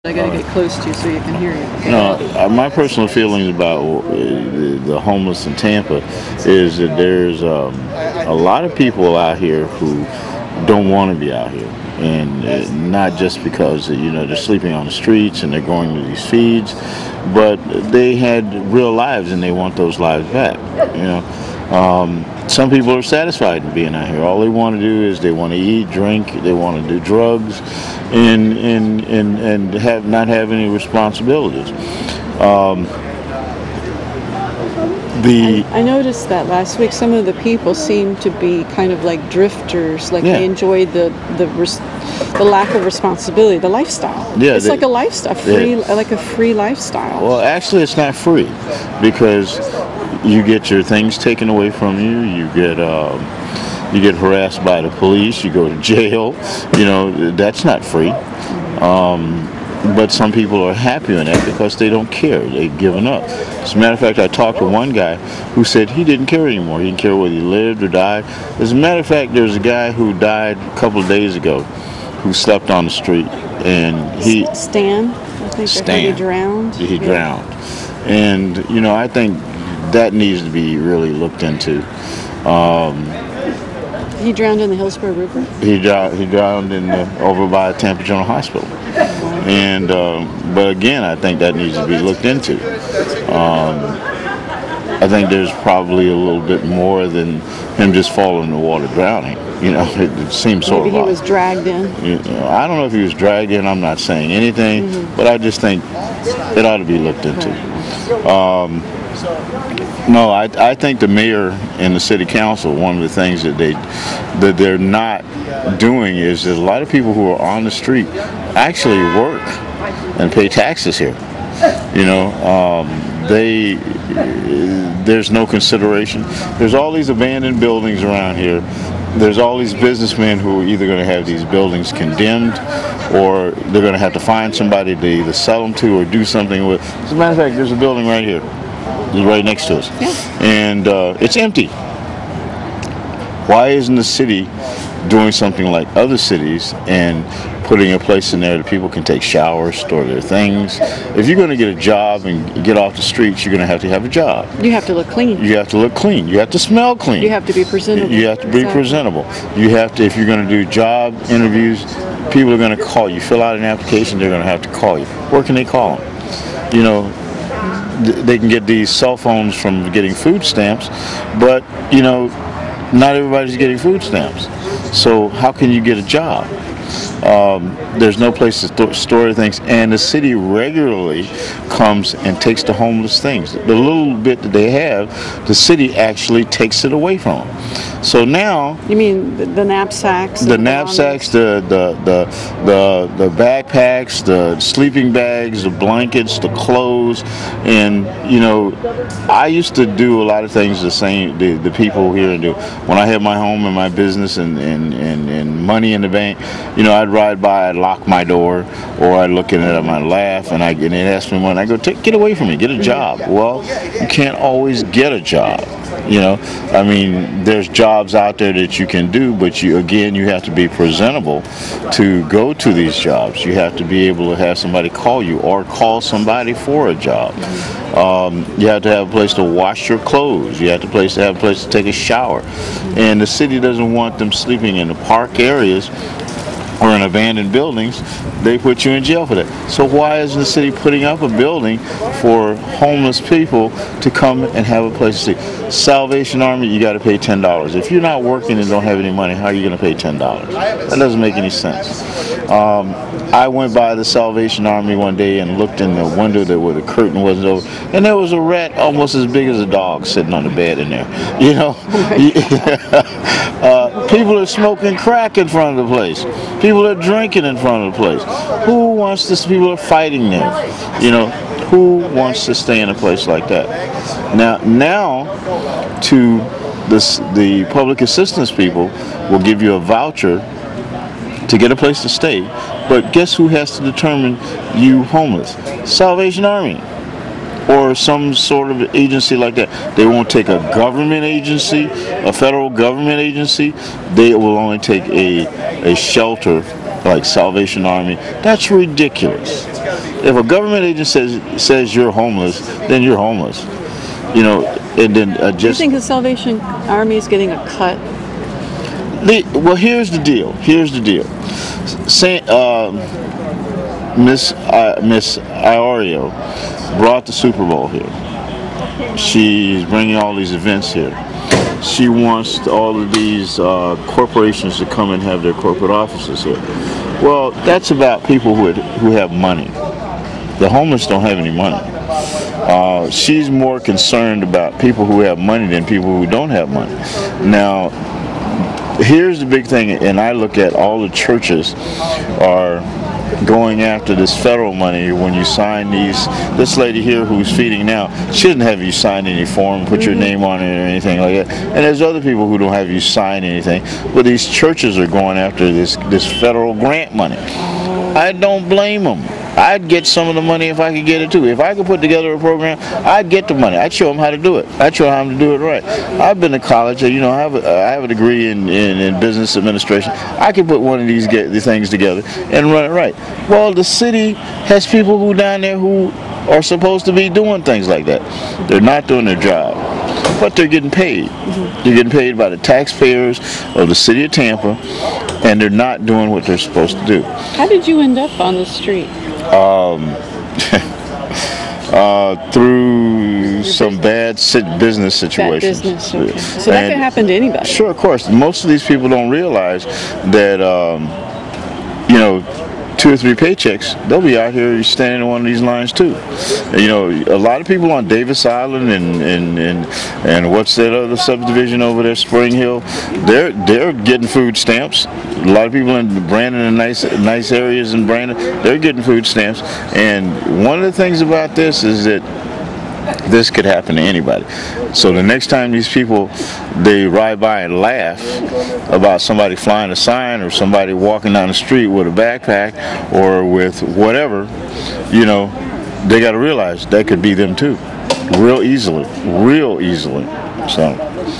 I gotta get close to you so you can hear you. Okay. No, my personal feelings about the homeless in Tampa is that there's a lot of people out here who don't want to be out here, and not just because they're sleeping on the streets and they're going to these feeds, but they had real lives and they want those lives back. Some people are satisfied in being out here. All they want to do is they want to eat, drink, they want to do drugs, and have not have any responsibilities. I noticed that last week some of the people seemed to be kind of like drifters, like they enjoyed the lack of responsibility, the lifestyle. Yeah, it's like a lifestyle, like a free lifestyle. Well, actually, it's not free because you get your things taken away from you. You get harassed by the police. You go to jail. That's not free. But some people are happy in that because they don't care. They've given up. As a matter of fact, I talked to one guy who said he didn't care anymore. He didn't care whether he lived or died. As a matter of fact, there's a guy who died a couple of days ago who slept on the street, and Stan, I think he drowned. He drowned. And, I think that needs to be really looked into. He drowned in the Hillsborough River? He drowned over by Tampa General Hospital. And but again, I think that needs to be looked into. I think there's probably a little bit more than him just falling in the water drowning. It seems sort of. Maybe he was dragged in. I don't know if he was dragged in. I'm not saying anything, but I just think it ought to be looked into. No, I think the mayor and the city council, one of the things that they're not doing is that a lot of people who are on the street actually work and pay taxes here. There's no consideration. There's all these abandoned buildings around here. There's all these businessmen who are either going to have these buildings condemned, or they're going to have to find somebody to either sell them to or do something with. As a matter of fact, there's a building right here. It's right next to us. Yeah. And it's empty. Why isn't the city doing something like other cities and putting a place in there that people can take showers, store their things? If you're going to get a job and get off the streets, you're going to have a job. You have to look clean. You have to look clean. You have to smell clean. You have to be presentable. You have to be presentable. You have to, if you're going to do job interviews, people are going to call you. Fill out an application, they're going to have to call you. Where can they call them? They can get these cell phones from getting food stamps, but not everybody's getting food stamps. So how can you get a job? There's no place to store things, and the city regularly comes and takes the homeless things. The little bit that they have, the city actually takes it away from them. So now, you mean the knapsacks? The knapsacks, the backpacks, the sleeping bags, the blankets, the clothes, and I used to do a lot of things the people here do. When I had my home and my business and money in the bank, I'd ride by, I'd lock my door, or I'd look in it, I might laugh, and they'd ask me money. I go, get away from me, get a job. Well, you can't always get a job. There's jobs out there that you can do, but you have to be presentable to go to these jobs. You have to be able to have somebody call you or call somebody for a job. You have to have a place to wash your clothes. You have to have a place to take a shower. And the city doesn't want them sleeping in the park areas or in abandoned buildings. They put you in jail for that. So why isn't the city putting up a building for homeless people to come and have a place to sleep? Salvation Army, you got to pay $10. If you're not working and don't have any money, how are you going to pay $10? That doesn't make any sense. I went by the Salvation Army one day and looked in the window where the curtain wasn't over, and there was a rat almost as big as a dog sitting on the bed in there. People are smoking crack in front of the place. People are drinking in front of the place. Who wants this? People are fighting there. Who wants to stay in a place like that? Now, to the public assistance people will give you a voucher to get a place to stay, but guess who has to determine you homeless? Salvation Army or some sort of agency like that. They won't take a government agency, a federal government agency. They will only take a shelter like Salvation Army. That's ridiculous. If a government agent says you're homeless, then you're homeless. You know, and then Do you think the Salvation Army is getting a cut? Well, here's the deal. Miss Iorio brought the Super Bowl here. She's bringing all these events here. She wants all of these corporations to come and have their corporate offices here. Well, that's about people who have money. The homeless don't have any money. She's more concerned about people who have money than people who don't have money. Now, here's the big thing, and I look at all the churches are going after this federal money. When you sign this lady here who's feeding now, she doesn't have you sign any form, put your name on it or anything like that. And there's other people who don't have you sign anything. But these churches are going after this federal grant money. I don't blame them. I'd get some of the money if I could get it too. If I could put together a program, I'd get the money. I'd show them how to do it. I'd show them how to do it right. I've been to college. You know, I have a degree in business administration. I could put one of these things together and run it right. Well, the city has people who down there who are supposed to be doing things like that. They're not doing their job, but they're getting paid. They're getting paid by the taxpayers of the city of Tampa, and they're not doing what they're supposed to do. How did you end up on the street? Through some bad business situations. Bad business, okay. So that could happen to anybody. Sure, of course. Most of these people don't realize that, you know, 2 or 3 paychecks, they'll be out here standing in one of these lines too. You know, a lot of people on Davis Island and what's that other subdivision over there, Spring Hill, they're getting food stamps. A lot of people in Brandon and nice areas in Brandon, they're getting food stamps. And one of the things about this is that this could happen to anybody. So the next time these people, they ride by and laugh about somebody flying a sign or somebody walking down the street with a backpack or with whatever, you know, they got to realize that could be them too, real easily. So.